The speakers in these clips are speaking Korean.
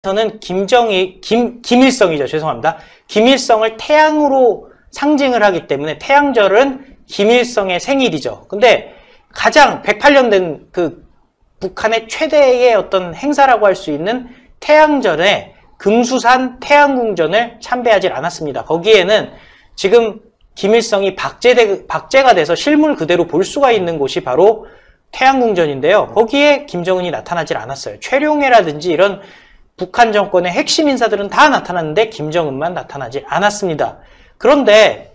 저는 김일성이죠. 죄송합니다. 김일성을 태양으로 상징을 하기 때문에 태양절은 김일성의 생일이죠. 근데 가장 108년 된 그 북한의 최대의 어떤 행사라고 할 수 있는 태양절에 금수산 태양궁전을 참배하지 않았습니다. 거기에는 지금 김일성이 박제가 돼서 실물 그대로 볼 수가 있는 곳이 바로 태양궁전인데요. 거기에 김정은이 나타나질 않았어요. 최룡해라든지 이런 북한 정권의 핵심 인사들은 다 나타났는데 김정은만 나타나지 않았습니다. 그런데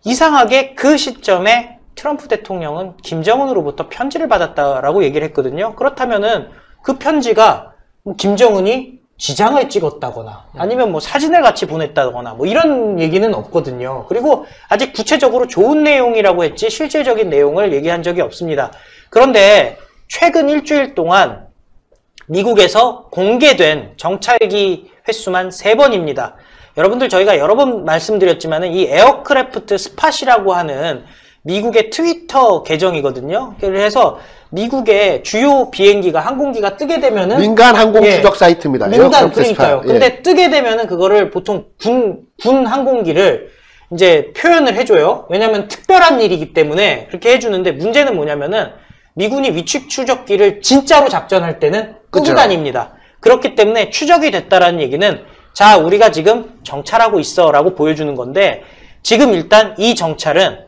이상하게 그 시점에 트럼프 대통령은 김정은으로부터 편지를 받았다라고 얘기를 했거든요. 그렇다면은 그 편지가 뭐 김정은이 지장을 찍었다거나 아니면 뭐 사진을 같이 보냈다거나 뭐 이런 얘기는 없거든요. 그리고 아직 구체적으로 좋은 내용이라고 했지 실질적인 내용을 얘기한 적이 없습니다. 그런데 최근 일주일 동안 미국에서 공개된 정찰기 횟수만 3번입니다. 여러분들 저희가 여러 번 말씀드렸지만 이 에어크래프트 스팟이라고 하는 미국의 트위터 계정이거든요. 그래서 미국의 주요 비행기가 항공기가 뜨게 되면은 민간 항공 추적 사이트입니다. 민간 그러니까요. 근데 뜨게 되면은 그거를 보통 군 항공기를 이제 표현을 해줘요. 왜냐하면 특별한 일이기 때문에 그렇게 해주는데 문제는 뭐냐면은 미군이 위치 추적기를 진짜로 작전할 때는 끄고 다닙니다. 그렇기 때문에 추적이 됐다라는 얘기는 자 우리가 지금 정찰하고 있어 라고 보여주는 건데 지금 일단 이 정찰은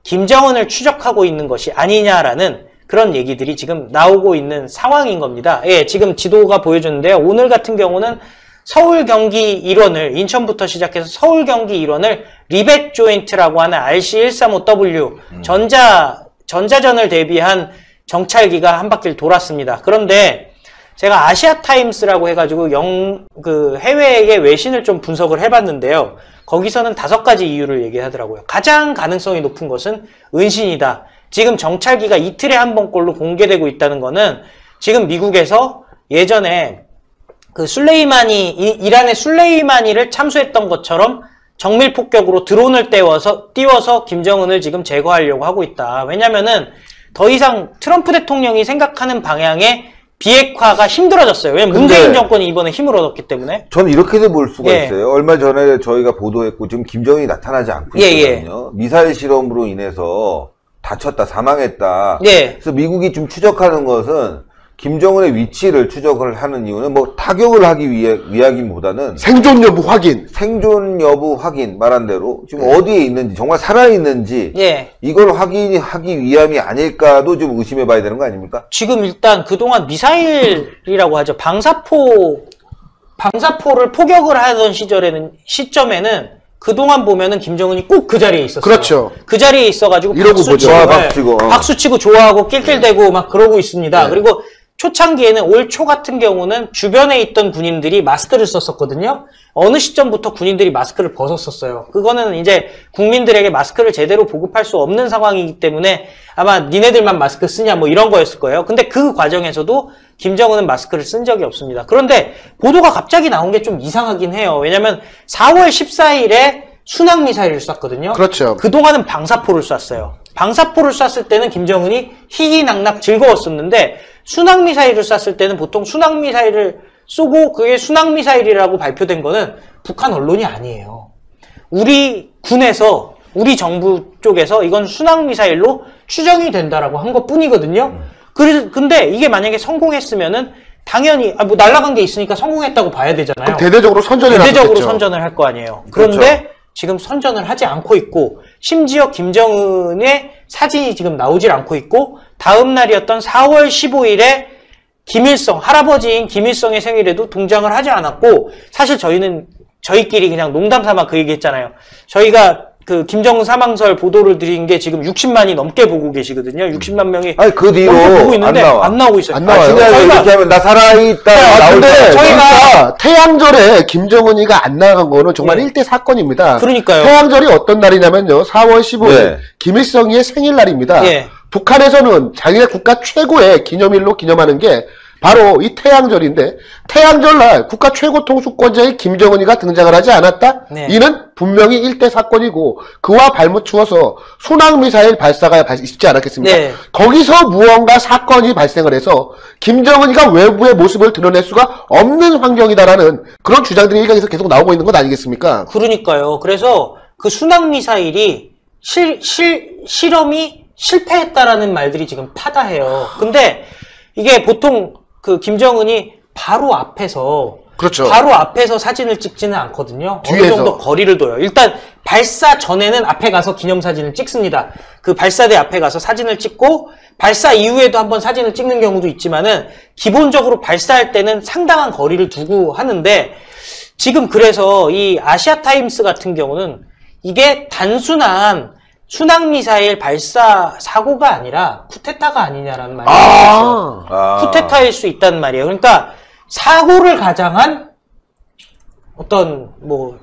김정은을 추적하고 있는 것이 아니냐라는 그런 얘기들이 지금 나오고 있는 상황인 겁니다. 예, 지금 지도가 보여주는데요. 오늘 같은 경우는 서울 경기 일원을 인천부터 시작해서 서울 경기 일원을 리벳 조인트라고 하는 RC135W 전자전을 대비한 정찰기가 한 바퀴를 돌았습니다. 그런데 제가 아시아타임스라고 해가지고 해외의 외신을 좀 분석을 해봤는데요. 거기서는 5가지 이유를 얘기하더라고요. 가장 가능성이 높은 것은 은신이다. 지금 정찰기가 이틀에 한 번꼴로 공개되고 있다는 거는 지금 미국에서 예전에 그 이란의 술레이마니를 참수했던 것처럼 정밀 폭격으로 드론을 띄워서 김정은을 지금 제거하려고 하고 있다. 왜냐면은 더 이상 트럼프 대통령이 생각하는 방향의 비핵화가 힘들어졌어요. 왜냐면 문재인 정권이 이번에 힘을 얻었기 때문에. 저는 이렇게도 볼 수가 있어요. 얼마 전에 저희가 보도했고 지금 김정은이 나타나지 않고 있거든요. 미사일 실험으로 인해서 다쳤다, 사망했다. 그래서 미국이 좀 추적하는 것은 김정은의 위치를 추적을 하는 이유는 뭐 타격을 하기 위하기보다는 생존 여부 확인. 생존 여부 확인 말한 대로 지금 어디에 있는지 정말 살아있는지 이걸 확인하기 위함이 아닐까도 좀 의심해 봐야 되는 거 아닙니까? 지금 일단 그동안 미사일이라고 하죠. 방사포를 포격을 하던 시점에는 그동안 보면은 김정은이 꼭 그 자리에 있었어요. 그렇죠. 그 자리에 있어가지고 박수치고 좋아하고 낄낄대고 막 그러고 있습니다. 그리고 초창기에는 올 초 같은 경우는 주변에 있던 군인들이 마스크를 썼었거든요. 어느 시점부터 군인들이 마스크를 벗었었어요. 그거는 이제 국민들에게 마스크를 제대로 보급할 수 없는 상황이기 때문에 아마 니네들만 마스크 쓰냐 뭐 이런 거였을 거예요. 근데 그 과정에서도 김정은은 마스크를 쓴 적이 없습니다. 그런데 보도가 갑자기 나온 게 좀 이상하긴 해요. 왜냐면 4월 14일에 순항미사일을 쐈거든요. 그렇죠. 그동안은 방사포를 쐈어요. 방사포를 쐈을 때는 김정은이 희희낙낙 즐거웠었는데 순항미사일을 쐈을 때는 보통 순항미사일을 쏘고 그게 순항미사일이라고 발표된 거는 북한 언론이 아니에요. 우리 군에서 우리 정부 쪽에서 이건 순항미사일로 추정이 된다라고 한 것뿐이거든요. 근데 이게 만약에 성공했으면은 당연히 뭐 날아간 게 있으니까 성공했다고 봐야 되잖아요. 대대적으로 선전을 할 거 아니에요. 그런데 지금 선전을 하지 않고 있고 심지어 김정은의 사진이 지금 나오질 않고 있고 다음 날이었던 4월 15일에 할아버지인 김일성의 생일에도 등장을 하지 않았고 사실 저희끼리 그냥 농담 삼아 그 얘기 했잖아요. 저희가 그 김정은 사망설 보도를 드린 게 지금 60만이 넘게 보고 계시거든요. 60만 명이 그 뒤로 보고 있는데 안 나오고 있어요. 안 나와요. 이렇게 하면 나 살아있다 근데 저희가 태양절에 김정은이가 안 나간 거는 정말 일대 사건입니다. 그러니까요. 태양절이 어떤 날이냐면요. 4월 15일 김일성이의 생일날입니다. 북한에서는 자기네 국가 최고의 기념일로 기념하는 게 바로 이 태양절인데 태양절날 국가 최고 통수권자의 김정은이가 등장을 하지 않았다? 네. 이는 분명히 일대 사건이고 그와 발맞추어서 순항미사일 발사가 있지 않았겠습니까? 네. 거기서 무언가 사건이 발생을 해서 김정은이가 외부의 모습을 드러낼 수가 없는 환경이다라는 그런 주장들이 일각에서 계속 나오고 있는 것 아니겠습니까? 그러니까요. 그래서 그 순항미사일이 실험이 실패했다라는 말들이 지금 파다해요. 근데 이게 보통 그 김정은이 바로 앞에서 그렇죠. 바로 앞에서 사진을 찍지는 않거든요. 뒤에서. 어느 정도 거리를 둬요. 일단 발사 전에는 앞에 가서 기념사진을 찍습니다. 그 발사대 앞에 가서 사진을 찍고 발사 이후에도 한번 사진을 찍는 경우도 있지만은 기본적으로 발사할 때는 상당한 거리를 두고 하는데 지금 그래서 이 아시아타임스 같은 경우는 이게 단순한 순항미사일 발사 사고가 아니라 쿠데타가 아니냐라는 말이 있어요. 쿠데타일 수 있다는 말이에요. 그러니까 사고를 가장한 어떤 뭐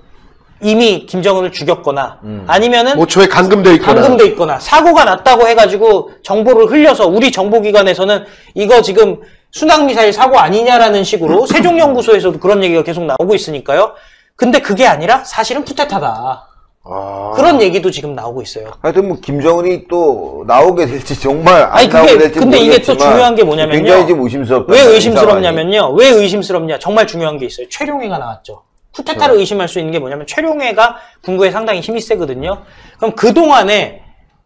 이미 김정은을 죽였거나 아니면은 모초에 감금돼 있거나 사고가 났다고 해가지고 정보를 흘려서 우리 정보기관에서는 이거 지금 순항미사일 사고 아니냐라는 식으로 세종연구소에서도 그런 얘기가 계속 나오고 있으니까요. 근데 그게 아니라 사실은 쿠데타다. 그런 얘기도 지금 나오고 있어요. 하여튼 뭐 김정은이 또 나오게 될지 정말 안 아니 나오게 될지 근데 이게 또 모르겠지만 중요한 게 뭐냐면요. 굉장히 지금 의심스럽다. 왜 의심스럽냐면요. 왜 의심스럽냐. 정말 중요한 게 있어요. 최룡해가 나왔죠. 쿠데타를 의심할 수 있는 게 뭐냐면 최룡해가 군부에 상당히 힘이 세거든요. 그럼 그동안에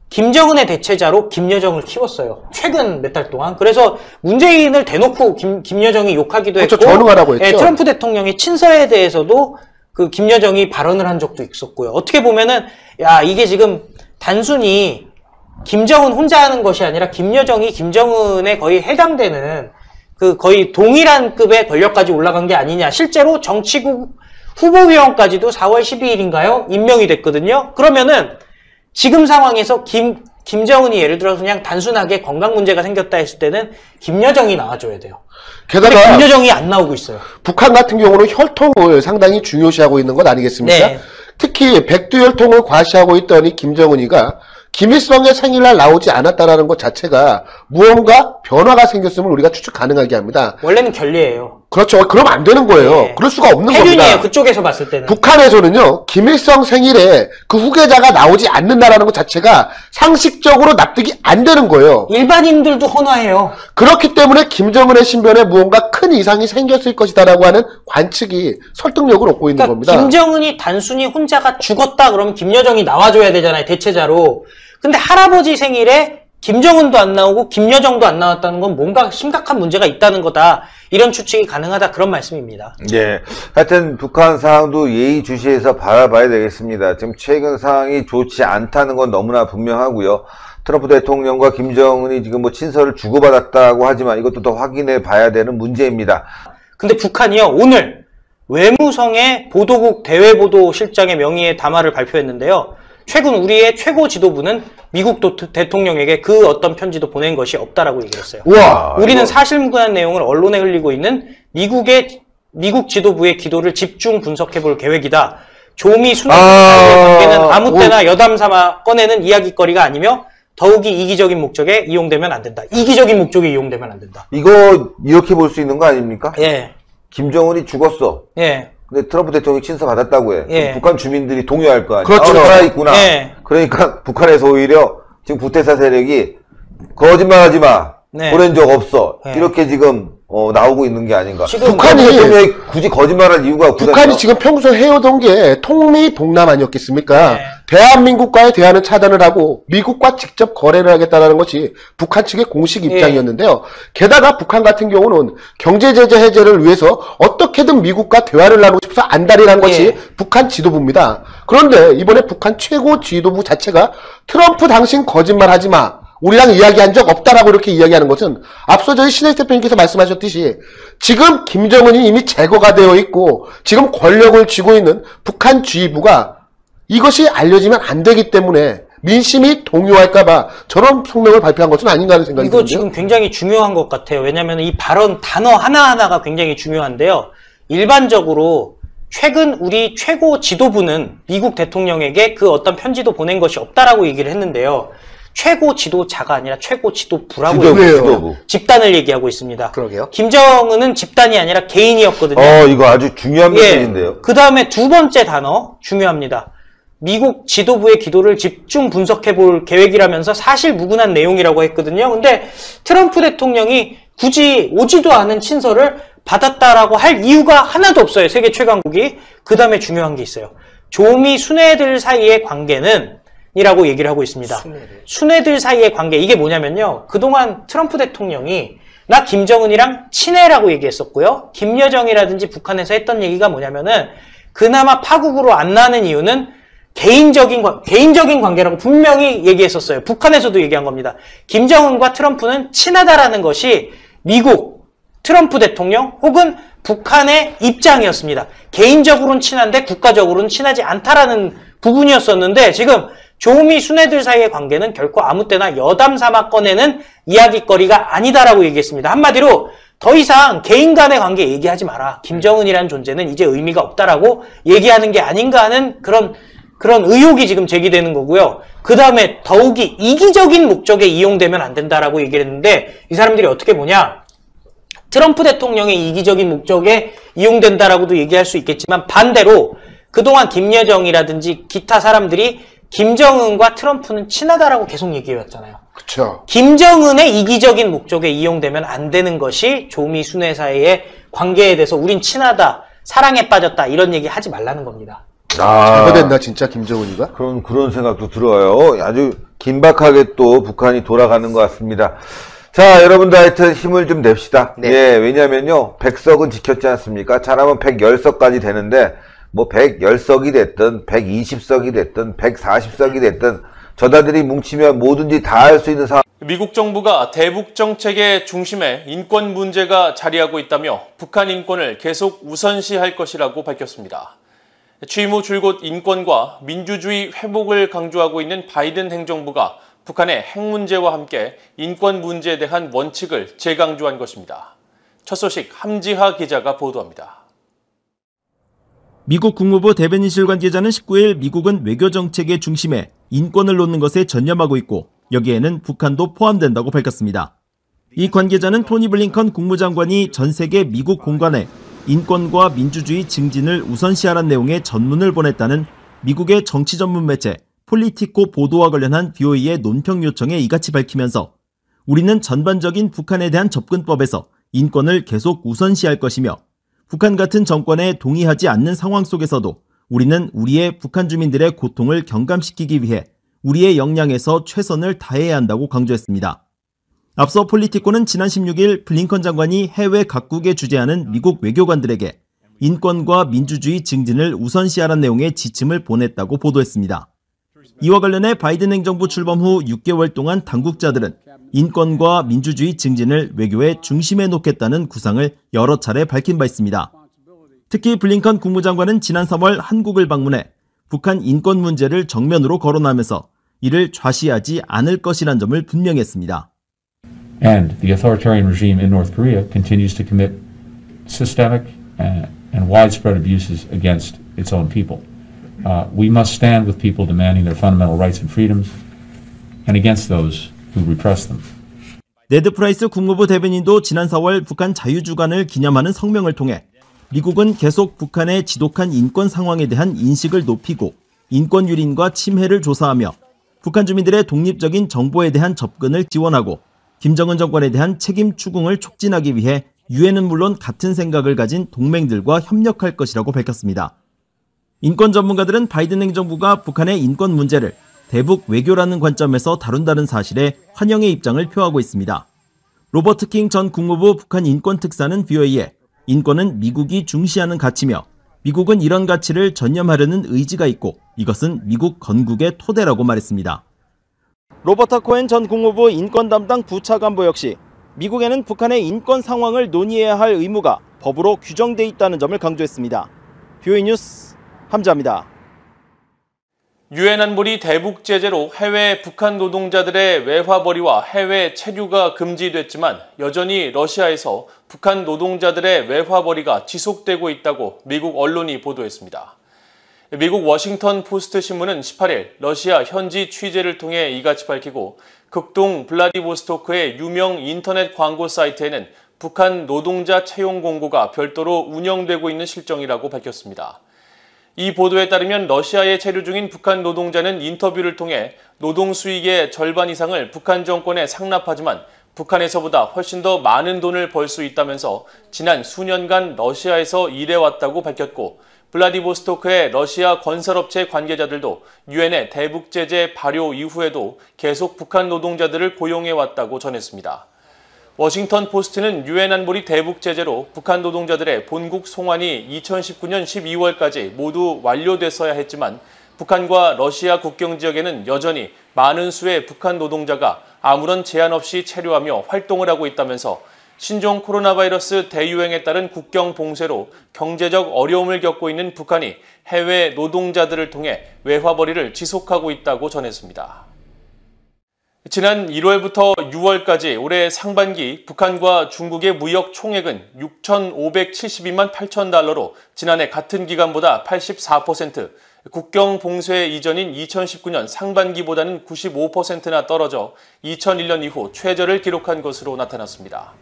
김정은의 대체자로 김여정을 키웠어요. 최근 몇 달 동안. 그래서 문재인을 대놓고 김여정이 욕하기도 그렇죠. 했고 전응하라고 했죠. 트럼프 대통령의 친서에 대해서도 그 김여정이 발언을 한 적도 있었고요. 어떻게 보면은 야 이게 지금 단순히 김정은 혼자 하는 것이 아니라 김여정이 김정은에 거의 해당되는 그 거의 동일한 급의 권력까지 올라간 게 아니냐. 실제로 정치국 후보위원까지도 4월 12일인가요? 임명이 됐거든요. 그러면은 지금 상황에서 김정은이 예를 들어서 그냥 단순하게 건강 문제가 생겼다 했을 때는 김여정이 나와줘야 돼요. 게다가 김여정이 안 나오고 있어요. 북한 같은 경우는 혈통을 상당히 중요시하고 있는 것 아니겠습니까? 네. 특히 백두혈통을 과시하고 있던 이 김정은이가 김일성의 생일날 나오지 않았다라는 것 자체가 무언가 변화가 생겼음을 우리가 추측 가능하게 합니다. 원래는 결례예요. 그렇죠. 그러면 안 되는 거예요. 네. 그럴 수가 없는 해륜이에요. 겁니다. 그쪽에서 봤을 때는. 북한에서는요, 김일성 생일에 그 후계자가 나오지 않는다라는 것 자체가 상식적으로 납득이 안 되는 거예요. 일반인들도 헌화해요. 그렇기 때문에 김정은의 신변에 무언가 큰 이상이 생겼을 것이다라고 하는 관측이 설득력을 얻고 있는 그러니까 겁니다. 김정은이 단순히 혼자가 죽었다 그러면 김여정이 나와줘야 되잖아요. 대체자로. 근데 할아버지 생일에 김정은도 안 나오고 김여정도 안 나왔다는 건 뭔가 심각한 문제가 있다는 거다. 이런 추측이 가능하다. 그런 말씀입니다. 예. 하여튼 북한 상황도 예의주시해서 바라봐야 되겠습니다. 지금 최근 상황이 좋지 않다는 건 너무나 분명하고요. 트럼프 대통령과 김정은이 지금 뭐 친서를 주고받았다고 하지만 이것도 더 확인해 봐야 되는 문제입니다. 근데 북한이요. 오늘 외무성의 보도국 대외보도실장의 명의의 담화를 발표했는데요. 최근 우리의 최고 지도부는 미국 대통령에게 그 어떤 편지도 보낸 것이 없다라고 얘기를 했어요. 우와, 우리는 사실무근한 내용을 언론에 흘리고 있는 미국 지도부의 기도를 집중 분석해볼 계획이다. 조미 수능 관계는 아무 때나 여담 삼아 꺼내는 이야기거리가 아니며 더욱이 이기적인 목적에 이용되면 안 된다. 이기적인 목적에 이용되면 안 된다. 이거 이렇게 볼 수 있는 거 아닙니까? 예. 김정은이 죽었어. 예. 근데 트럼프 대통령이 친서 받았다고 해. 예. 북한 주민들이 동요할 거 아니야. 그렇죠. 살아있구나. 예. 그러니까 북한에서 오히려 지금 구테사 세력이 거짓말하지 마. 네. 보낸 적 없어. 네. 이렇게 지금 나오고 있는 게 아닌가. 지금 북한이 굳이 거짓말할 이유가 없거든요. 북한이 지금 평소 해오던 게 통미동남 아니었겠습니까? 네. 대한민국과의 대화는 차단을 하고 미국과 직접 거래를 하겠다는 것이 북한 측의 공식 입장이었는데요. 게다가 북한 같은 경우는 경제제재 해제를 위해서 어떻게든 미국과 대화를 나누고 싶어서 안달이라는 것이 북한 지도부입니다. 그런데 이번에 북한 최고 지도부 자체가 트럼프 당신 거짓말하지 마. 우리랑 이야기한 적 없다라고 이렇게 이야기하는 것은 앞서 저희 신혜식 대표님께서 말씀하셨듯이 지금 김정은이 이미 제거가 되어 있고 지금 권력을 쥐고 있는 북한 지휘부가 이것이 알려지면 안 되기 때문에 민심이 동요할까봐 저런 성명을 발표한 것은 아닌가 하는 생각이 이거 드는데요. 지금 굉장히 중요한 것 같아요. 왜냐하면 이 발언 단어 하나하나가 굉장히 중요한데요. 일반적으로 최근 우리 최고 지도부는 미국 대통령에게 그 어떤 편지도 보낸 것이 없다라고 얘기를 했는데요. 최고 지도자가 아니라 최고 지도부라고 지도부. 집단을 얘기하고 있습니다. 그러게요. 김정은은 집단이 아니라 개인이었거든요. 이거 아주 중요한 메시지인데요. 그 다음에 두 번째 단어 중요합니다. 미국 지도부의 기도를 집중 분석해 볼 계획이라면서 사실 무근한 내용이라고 했거든요. 근데 트럼프 대통령이 굳이 오지도 않은 친서를 받았다라고 할 이유가 하나도 없어요. 세계 최강국이. 그 다음에 중요한 게 있어요. 조미 순회들 사이의 관계는 이라고 얘기를 하고 있습니다. 순회들 사이의 관계, 이게 뭐냐면요. 그동안 트럼프 대통령이 나 김정은이랑 친해라고 얘기했었고요. 김여정이라든지 북한에서 했던 얘기가 뭐냐면은 그나마 파국으로 안 나는 이유는 개인적인 관계라고 분명히 얘기했었어요. 북한에서도 얘기한 겁니다. 김정은과 트럼프는 친하다라는 것이 미국, 트럼프 대통령 혹은 북한의 입장이었습니다. 개인적으로는 친한데 국가적으로는 친하지 않다라는 부분이었었는데 지금 조미 순회들 사이의 관계는 결코 아무 때나 여담 삼아 꺼내는 이야기거리가 아니다라고 얘기했습니다. 한마디로 더 이상 개인 간의 관계 얘기하지 마라. 김정은이라는 존재는 이제 의미가 없다라고 얘기하는 게 아닌가 하는 그런 의혹이 지금 제기되는 거고요. 그 다음에 더욱이 이기적인 목적에 이용되면 안 된다라고 얘기를 했는데 이 사람들이 어떻게 보냐. 트럼프 대통령의 이기적인 목적에 이용된다라고도 얘기할 수 있겠지만 반대로 그동안 김여정이라든지 기타 사람들이 김정은과 트럼프는 친하다라고 계속 얘기해왔잖아요. 그렇죠. 김정은의 이기적인 목적에 이용되면 안 되는 것이 조미 순회 사이의 관계에 대해서 우린 친하다, 사랑에 빠졌다 이런 얘기 하지 말라는 겁니다. 잘못됐나 진짜 김정은이가? 그런 생각도 들어요. 아주 긴박하게 또 북한이 돌아가는 것 같습니다. 자, 여러분들 하여튼 힘을 좀 냅시다. 네. 예, 왜냐면요. 100석은 지켰지 않습니까? 잘하면 110석까지 되는데 뭐 110석이 됐든 120석이 됐든 140석이 됐든 저다들이 뭉치면 뭐든지 다 할 수 있는 상황. 미국 정부가 대북 정책의 중심에 인권 문제가 자리하고 있다며 북한 인권을 계속 우선시할 것이라고 밝혔습니다. 취임 후 줄곧 인권과 민주주의 회복을 강조하고 있는 바이든 행정부가 북한의 핵 문제와 함께 인권 문제에 대한 원칙을 재강조한 것입니다. 첫 소식 함지하 기자가 보도합니다. 미국 국무부 대변인실 관계자는 19일 미국은 외교 정책의 중심에 인권을 놓는 것에 전념하고 있고 여기에는 북한도 포함된다고 밝혔습니다. 이 관계자는 토니 블링컨 국무장관이 전 세계 미국 공관에 인권과 민주주의 증진을 우선시하라는 내용의 전문을 보냈다는 미국의 정치 전문 매체 폴리티코 보도와 관련한 BOE의 논평 요청에 이같이 밝히면서 우리는 전반적인 북한에 대한 접근법에서 인권을 계속 우선시할 것이며 북한 같은 정권에 동의하지 않는 상황 속에서도 우리는 우리의 북한 주민들의 고통을 경감시키기 위해 우리의 역량에서 최선을 다해야 한다고 강조했습니다. 앞서 폴리티코는 지난 16일 블링컨 장관이 해외 각국에 주재하는 미국 외교관들에게 인권과 민주주의 증진을 우선시하라는 내용의 지침을 보냈다고 보도했습니다. 이와 관련해 바이든 행정부 출범 후 6개월 동안 당국자들은 인권과 민주주의 증진을 외교의 중심에 놓겠다는 구상을 여러 차례 밝힌 바 있습니다. 특히 블링컨 국무장관은 지난 3월 한국을 방문해 북한 인권 문제를 정면으로 거론하면서 이를 좌시하지 않을 것이란 점을 분명히 했습니다. And the authoritarian regime in North Korea continues to commit systemic and widespread abuses against its own people. We must stand with people demanding their fundamental rights and freedoms and against those who repress them. 네드 프라이스 국무부 대변인도 지난 4월 북한 자유주간을 기념하는 성명을 통해 미국은 계속 북한의 지독한 인권 상황에 대한 인식을 높이고 인권 유린과 침해를 조사하며 북한 주민들의 독립적인 정보에 대한 접근을 지원하고 김정은 정권에 대한 책임 추궁을 촉진하기 위해 유엔은 물론 같은 생각을 가진 동맹들과 협력할 것이라고 밝혔습니다. 인권 전문가들은 바이든 행정부가 북한의 인권 문제를 대북 외교라는 관점에서 다룬다는 사실에 환영의 입장을 표하고 있습니다. 로버트 킹 전 국무부 북한 인권 특사는 BOE에 인권은 미국이 중시하는 가치며 미국은 이런 가치를 전념하려는 의지가 있고 이것은 미국 건국의 토대라고 말했습니다. 로버트 코엔 전 국무부 인권 담당 부차관보 역시 미국에는 북한의 인권 상황을 논의해야 할 의무가 법으로 규정돼 있다는 점을 강조했습니다. BOE 뉴스 함지하입니다. 유엔 안보리 대북 제재로 해외 북한 노동자들의 외화벌이와 해외 체류가 금지됐지만 여전히 러시아에서 북한 노동자들의 외화벌이가 지속되고 있다고 미국 언론이 보도했습니다. 미국 워싱턴 포스트 신문은 18일 러시아 현지 취재를 통해 이같이 밝히고 극동 블라디보스토크의 유명 인터넷 광고 사이트에는 북한 노동자 채용 공고가 별도로 운영되고 있는 실정이라고 밝혔습니다. 이 보도에 따르면 러시아에 체류 중인 북한 노동자는 인터뷰를 통해 노동 수익의 절반 이상을 북한 정권에 상납하지만 북한에서보다 훨씬 더 많은 돈을 벌 수 있다면서 지난 수년간 러시아에서 일해왔다고 밝혔고 블라디보스토크의 러시아 건설업체 관계자들도 유엔의 대북 제재 발효 이후에도 계속 북한 노동자들을 고용해왔다고 전했습니다. 워싱턴 포스트는 유엔 안보리 대북 제재로 북한 노동자들의 본국 송환이 2019년 12월까지 모두 완료됐어야 했지만 북한과 러시아 국경 지역에는 여전히 많은 수의 북한 노동자가 아무런 제한 없이 체류하며 활동을 하고 있다면서 신종 코로나 바이러스 대유행에 따른 국경 봉쇄로 경제적 어려움을 겪고 있는 북한이 해외 노동자들을 통해 외화벌이를 지속하고 있다고 전했습니다. 지난 1월부터 6월까지 올해 상반기 북한과 중국의 무역 총액은 6,572만 8천 달러로 지난해 같은 기간보다 84%, 국경 봉쇄 이전인 2019년 상반기보다는 95%나 떨어져 2001년 이후 최저를 기록한 것으로 나타났습니다.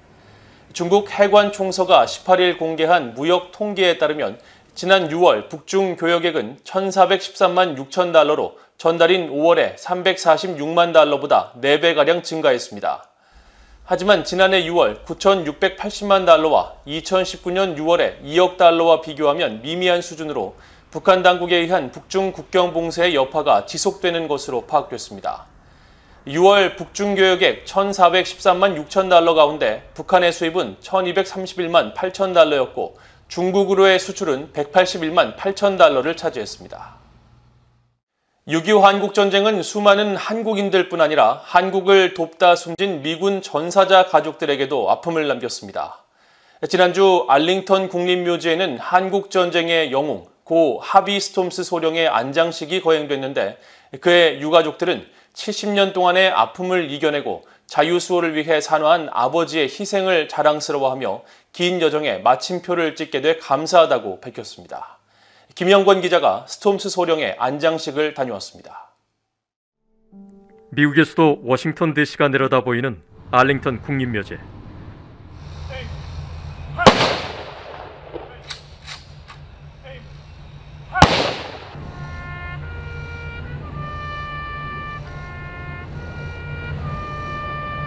중국 해관총서가 18일 공개한 무역 통계에 따르면 지난 6월 북중 교역액은 1,413만 6천 달러로 전달인 5월에 346만 달러보다 4배가량 증가했습니다. 하지만 지난해 6월 9,680만 달러와 2019년 6월에 2억 달러와 비교하면 미미한 수준으로 북한 당국에 의한 북중 국경 봉쇄의 여파가 지속되는 것으로 파악됐습니다. 6월 북중 교역액 1,413만 6천 달러 가운데 북한의 수입은 1,231만 8천 달러였고 중국으로의 수출은 181만 8천 달러를 차지했습니다. 6.25 한국전쟁은 수많은 한국인들뿐 아니라 한국을 돕다 숨진 미군 전사자 가족들에게도 아픔을 남겼습니다. 지난주 알링턴 국립묘지에는 한국전쟁의 영웅 고 하비 스톰스 소령의 안장식이 거행됐는데 그의 유가족들은 70년 동안의 아픔을 이겨내고 자유수호를 위해 산화한 아버지의 희생을 자랑스러워하며 긴 여정에 마침표를 찍게 돼 감사하다고 밝혔습니다. 김영권 기자가 스톰스 소령의 안장식을 다녀왔습니다. 미국의 수도 워싱턴 DC가 내려다보이는 알링턴 국립묘지.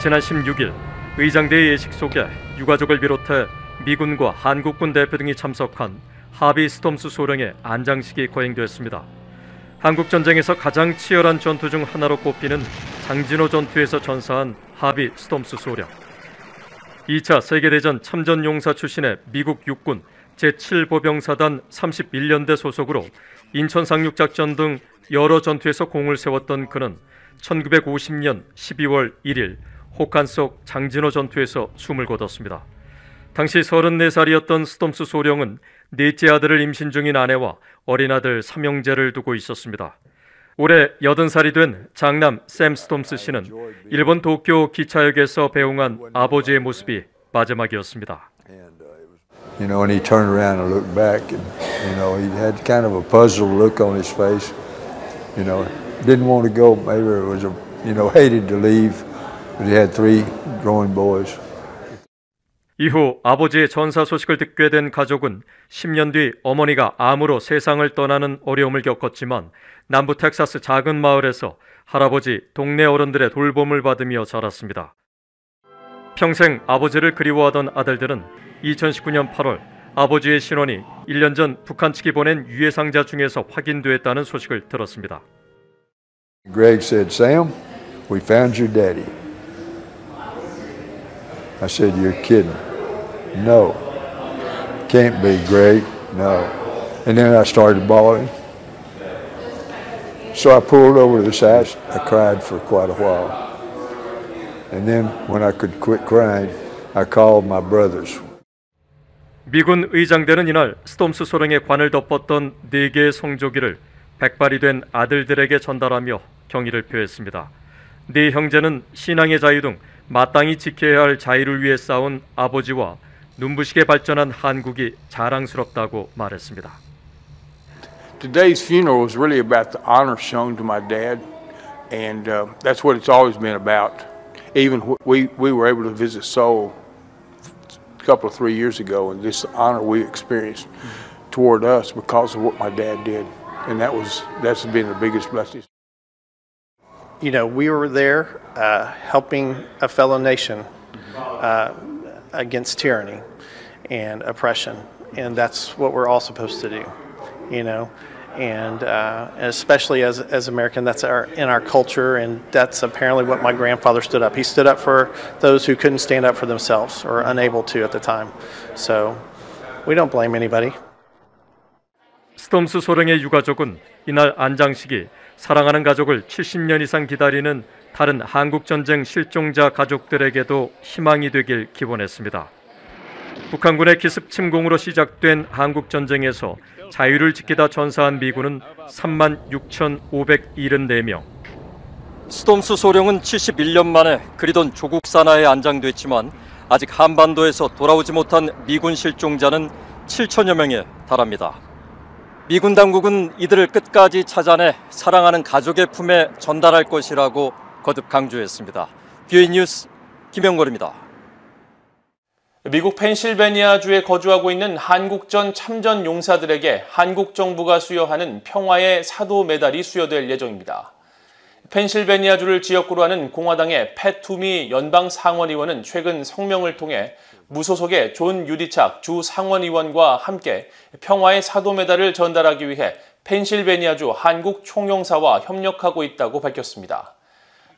지난 16일 의장대의 예식 속에 유가족을 비롯해 미군과 한국군 대표 등이 참석한 하비 스톰스 소령의 안장식이 거행되었습니다. 한국전쟁에서 가장 치열한 전투 중 하나로 꼽히는 장진호 전투에서 전사한 하비 스톰스 소령. 2차 세계대전 참전용사 출신의 미국 육군 제7보병사단 31년대 소속으로 인천 상륙작전 등 여러 전투에서 공을 세웠던 그는 1950년 12월 1일 혹한 속 장진호 전투에서 숨을 거뒀습니다. 당시 34살이었던 스톰스 소령은 넷째 아들을 임신 중인 아내와 어린 아들 3형제를 두고 있었습니다. 올해 80살이 된 장남 샘 스톰스 씨는 일본 도쿄 기차역에서 배웅한 아버지의 모습이 마지막이었습니다. You know, and he turned around and looked back, and you know, he had kind of a puzzled look on his face. You know, didn't want to go. Maybe it was hated to leave, but he had 3 growing boys. 이후 아버지의 전사 소식을 듣게 된 가족은 10년 뒤 어머니가 암으로 세상을 떠나는 어려움을 겪었지만 남부 텍사스 작은 마을에서 할아버지, 동네 어른들의 돌봄을 받으며 자랐습니다. 평생 아버지를 그리워하던 아들들은 2019년 8월 아버지의 신원이 1년 전 북한 측이 보낸 유해 상자 중에서 확인됐다는 소식을 들었습니다. Greg said, "Sam, we found your daddy." I said, "You're kidding." "No. Can't be, Greg. No." And then I started bawling. So I pulled over to the side. I cried for quite a while. And then when I could quit crying, I called my brothers. 미군 의장대는 이날 스톰스 소령의 관을 덮었던 4개의 성조기를 백발이 된 아들들에게 전달하며 경의를 표했습니다. 4 형제는 신앙의 자유 등 마땅히 지켜야 할 자유를 위해 싸운 아버지와 눈부시게 발전한 한국이 자랑스럽다고 말했습니다. Today's funeral was really about the honor shown to my dad, and that's what it's always been about. Even we were able to visit Seoul a couple of 3 years ago, and this honor we experienced toward us because of what my dad did, and that's been the biggest blessing. You know, we were there helping a fellow nation against tyranny and oppression, and that's what we're all supposed to do, you know, and especially as American, that's in our culture, and that's apparently what my grandfather stood up. He stood up for those who couldn't stand up for themselves or unable to at the time. So we don't blame anybody. 스톰스 소령의 유가족은 이날 안장식이 사랑하는 가족을 70년 이상 기다리는 다른 한국전쟁 실종자 가족들에게도 희망이 되길 기원했습니다. 북한군의 기습 침공으로 시작된 한국전쟁에서 자유를 지키다 전사한 미군은 36,574명. 스톰스 소령은 71년 만에 그리던 조국 산하에 안장됐지만 아직 한반도에서 돌아오지 못한 미군 실종자는 7천여 명에 달합니다. 미군 당국은 이들을 끝까지 찾아내 사랑하는 가족의 품에 전달할 것이라고 거듭 강조했습니다. 뷰이 뉴스 김영걸입니다. 미국 펜실베니아주에 거주하고 있는 한국전 참전 용사들에게 한국 정부가 수여하는 평화의 사도 메달이 수여될 예정입니다. 펜실베니아주를 지역구로 하는 공화당의 팻 투미 연방 상원의원은 최근 성명을 통해 무소속의 존 유디착 주 상원의원과 함께 평화의 사도 메달을 전달하기 위해 펜실베니아주 한국 총용사와 협력하고 있다고 밝혔습니다.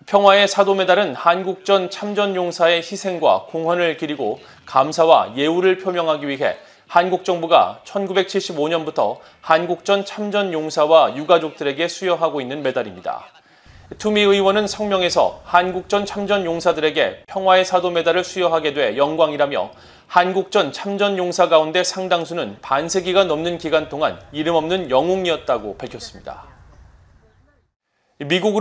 평화의 사도 메달은 한국전 참전 용사의 희생과 공헌을 기리고 감사와 예우를 표명하기 위해 한국 정부가 1975년부터 한국전 참전 용사와 유가족들에게 수여하고 있는 메달입니다. 투미 의원은 성명에서 한국전 참전 용사들에게 평화의 사도 메달을 수여하게 돼 영광이라며 한국전 참전 용사 가운데 상당수는 반세기가 넘는 기간 동안 이름 없는 영웅이었다고 밝혔습니다. 미국으로